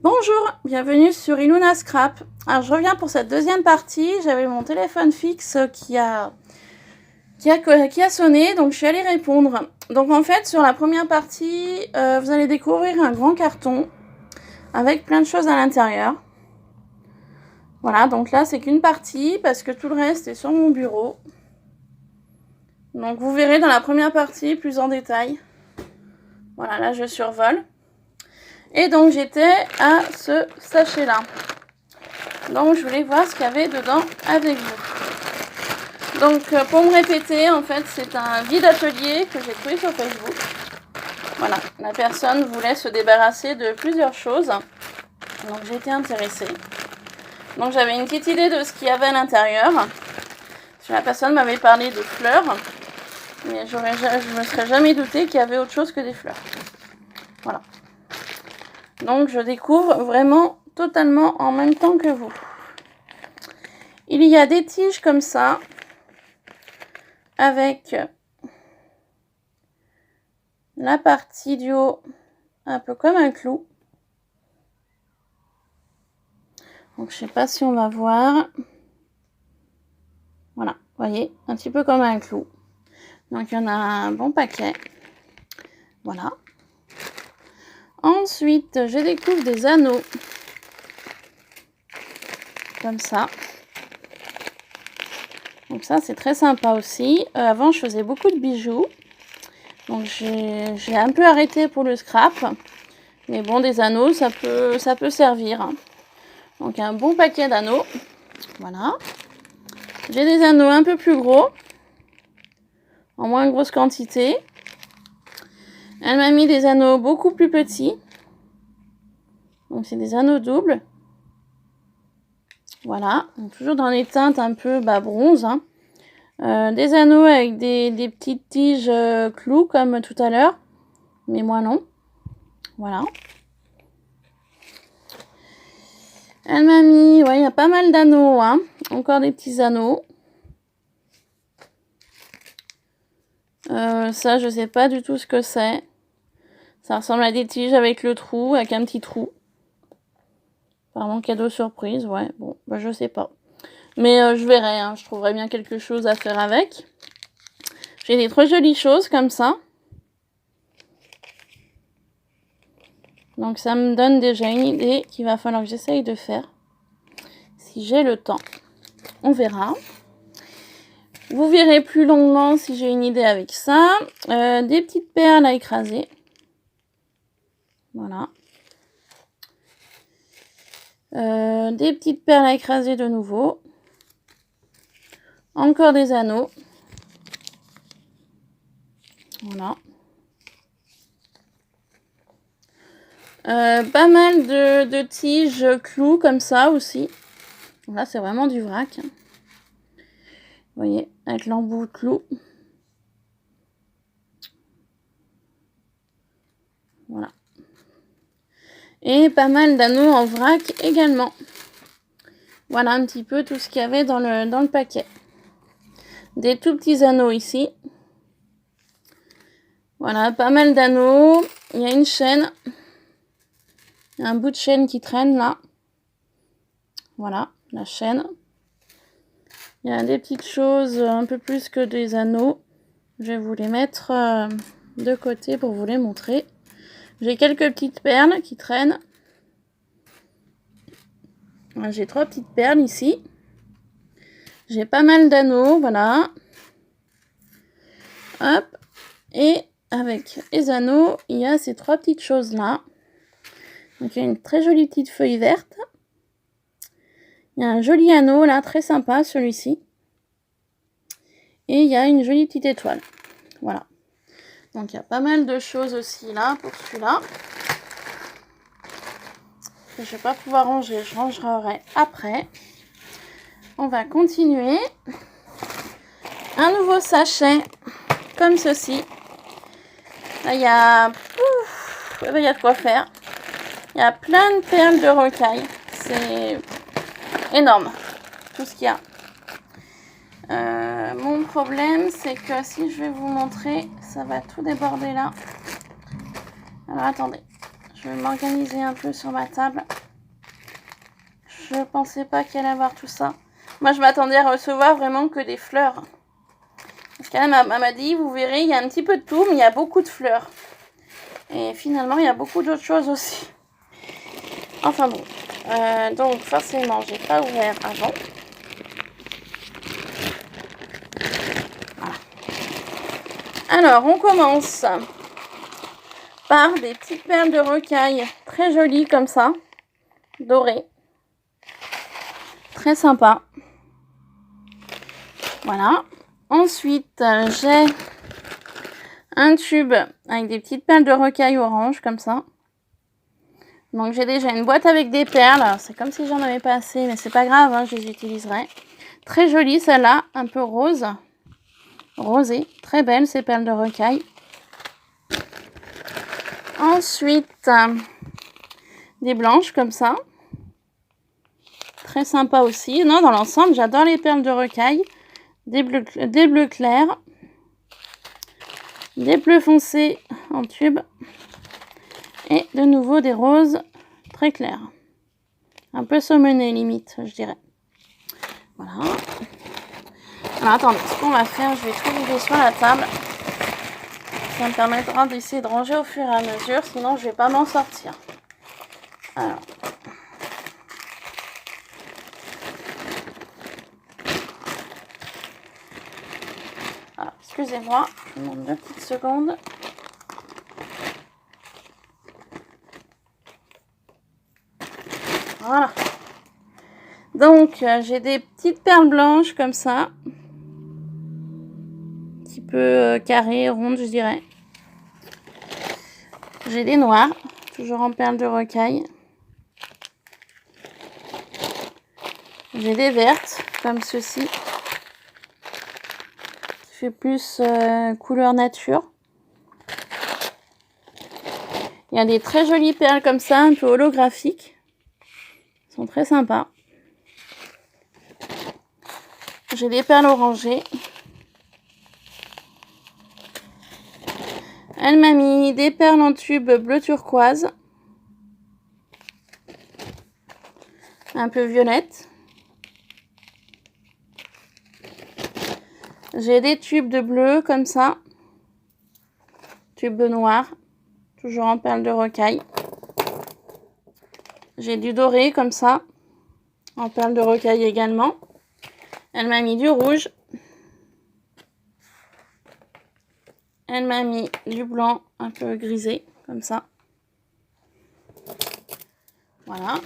Bonjour, bienvenue sur Iluna Scrap. Alors je reviens pour cette deuxième partie. J'avais mon téléphone fixe qui a sonné, donc je suis allée répondre. Donc en fait sur la première partie, vous allez découvrir un grand carton avec plein de choses à l'intérieur. Voilà, donc là c'est qu'une partie parce que tout le reste est sur mon bureau. Donc vous verrez dans la première partie plus en détail. Voilà, là je survole. Et donc j'étais à ce sachet là. Donc je voulais voir ce qu'il y avait dedans avec vous. Donc pour me répéter, en fait c'est un vide atelier que j'ai trouvé sur Facebook. Voilà, la personne voulait se débarrasser de plusieurs choses. Donc j'ai été intéressée. Donc j'avais une petite idée de ce qu'il y avait à l'intérieur. La personne m'avait parlé de fleurs. Mais je ne me serais jamais douté qu'il y avait autre chose que des fleurs. Voilà. Donc je découvre vraiment totalement en même temps que vous. Il y a des tiges comme ça, avec la partie du haut un peu comme un clou. Donc je sais pas si on va voir. Voilà, vous voyez, un petit peu comme un clou. Donc il y en a un bon paquet. Voilà. Ensuite, je découvre des anneaux. Comme ça. Donc ça, c'est très sympa aussi. Avant, je faisais beaucoup de bijoux. Donc j'ai un peu arrêté pour le scrap. Mais bon, des anneaux, ça peut servir. Donc un bon paquet d'anneaux. Voilà. J'ai des anneaux un peu plus gros. En moins grosse quantité. Elle m'a mis des anneaux beaucoup plus petits. Donc c'est des anneaux doubles. Voilà. Donc, toujours dans les teintes un peu bronze. Hein. Des anneaux avec des petites tiges clous comme tout à l'heure. Mais moins longs. Voilà. Elle m'a mis, ouais, il y a pas mal d'anneaux, hein. Encore des petits anneaux. Ça, je sais pas du tout ce que c'est. Ça ressemble à des tiges avec le trou, avec un petit trou. Apparemment, cadeau surprise, ouais. Bon, bah, je sais pas. Mais je verrai, hein. Je trouverai bien quelque chose à faire avec. J'ai des trop jolies choses comme ça. Donc ça me donne déjà une idée qu'il va falloir que j'essaye de faire. Si j'ai le temps. On verra. Vous verrez plus longuement si j'ai une idée avec ça. Des petites perles à écraser. Voilà. Des petites perles à écraser de nouveau. Encore des anneaux. Voilà. Pas mal de tiges clous comme ça aussi. Là, c'est vraiment du vrac. Vous voyez, avec l'embout clou. Voilà. Et pas mal d'anneaux en vrac également. Voilà un petit peu tout ce qu'il y avait dans le paquet. Des tout petits anneaux ici. Voilà, pas mal d'anneaux. Il y a une chaîne. Il y a un bout de chaîne qui traîne là. Voilà, la chaîne. Il y a des petites choses un peu plus que des anneaux. Je vais vous les mettre de côté pour vous les montrer. J'ai quelques petites perles qui traînent. J'ai 3 petites perles ici. J'ai pas mal d'anneaux, voilà. Hop. Et avec les anneaux, il y a ces 3 petites choses là. Donc il y a une très jolie petite feuille verte. Il y a un joli anneau là, très sympa celui-ci. Et il y a une jolie petite étoile. Voilà. Donc il y a pas mal de choses aussi là pour celui-là. Je ne vais pas pouvoir ranger, je rangerai après. On va continuer. Un nouveau sachet comme ceci. Là il y a de quoi faire. Il y a plein de perles de rocaille. C'est énorme tout ce qu'il y a. Mon problème c'est que si je vais vous montrer, ça va tout déborder là. Alors attendez, je Je vais m'organiser un peu sur ma table. Je pensais pas qu'il allait avoir tout ça. Moi, je m'attendais à recevoir vraiment que des fleurs. Parce qu'elle m'a dit, vous verrez, il y a un petit peu de tout, mais il y a beaucoup de fleurs. Et finalement, il y a beaucoup d'autres choses aussi. Enfin bon. Donc, forcément, j'ai pas ouvert avant. Voilà. Alors, on commence par des petites perles de rocaille très jolies comme ça, dorées. Très sympa. Voilà. Ensuite, j'ai un tube avec des petites perles de rocaille orange comme ça. Donc j'ai déjà une boîte avec des perles. C'est comme si j'en avais pas assez, mais c'est pas grave, hein, je les utiliserai. Très jolie celle-là, un peu rose. Rosée. Très belle ces perles de rocaille. Ensuite, des blanches comme ça. Très sympa aussi. Non, dans l'ensemble, j'adore les perles de rocaille. Des bleus clairs. Des bleus foncés en tube. Et de nouveau des roses très clairs. Un peu saumonnées limite, je dirais. Voilà. Alors attendez, ce qu'on va faire, je vais tout vider sur la table. Ça me permettra d'essayer de ranger au fur et à mesure, sinon je vais pas m'en sortir. Alors. Alors, excusez-moi, je vous demande 2 petites secondes. Voilà. Donc, j'ai des petites perles blanches comme ça. Un petit peu carrées, rondes, je dirais. J'ai des noirs, toujours en perles de rocaille. J'ai des vertes, comme ceci. Qui fait plus couleur nature. Il y a des très jolies perles comme ça, un peu holographiques. Elles sont très sympas. J'ai des perles orangées. Elle m'a mis des perles en tube bleu turquoise. Un peu violette. J'ai des tubes de bleu comme ça. Tubes noirs. Toujours en perles de rocaille. J'ai du doré comme ça. En perles de rocaille également. Elle m'a mis du rouge. Elle m'a mis du blanc un peu grisé, comme ça. Voilà.